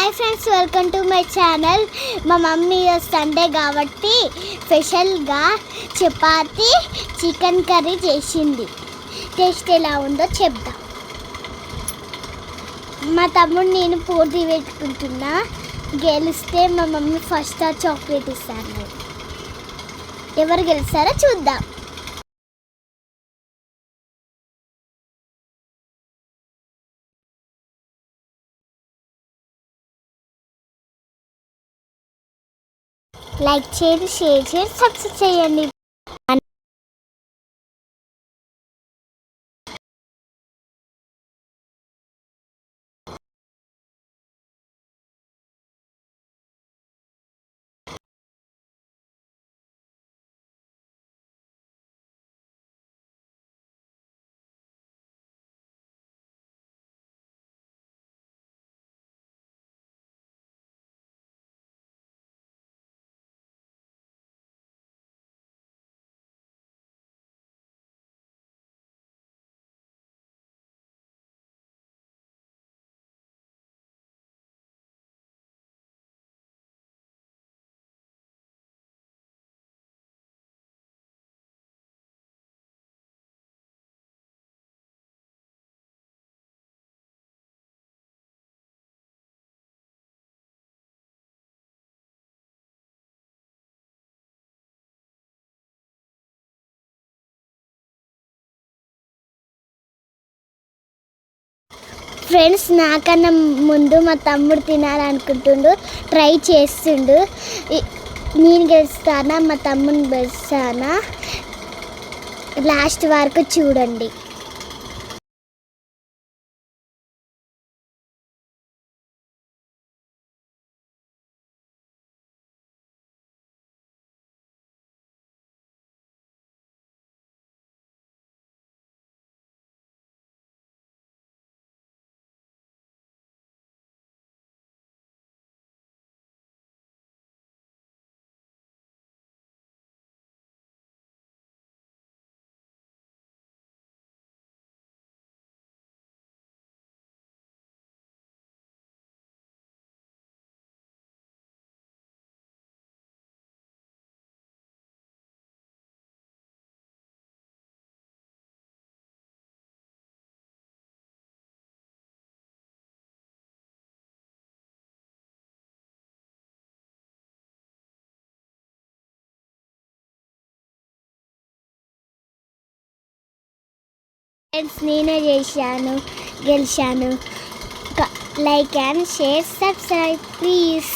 Hi friends, welcome to my channel. మా mummy Sunday కాబట్టి స్పెషల్గా చపాతి చికెన్ కర్రీ చేసింది. టేస్ట్ ఎలా ఉందో చెప్దాం. మా తమ్ముడు నేను పోటీ పెట్టుకుంటున్నా. గెలిస్తే మా మమ్మీ ఫస్ట్ చాక్లెట్ ఇస్తాను. ఎవరు గెలుస్తారో చూద్దాం. లైక్ చేయండి, షేర్ చేయండి, సబ్స్క్రైబ్ చేయండి. ఫ్రెండ్స్, నాకన్నా ముందు మా తమ్ముడు తినాలనుకుంటుండు, ట్రై చేస్తుండు. నేను గెలుస్తానా మా తమ్ముని గెలుస్తానా? లాస్ట్ వరకు చూడండి. ఫ్రెండ్స్, నేనే చేశాను, గెలిచాను. Like and share, subscribe please.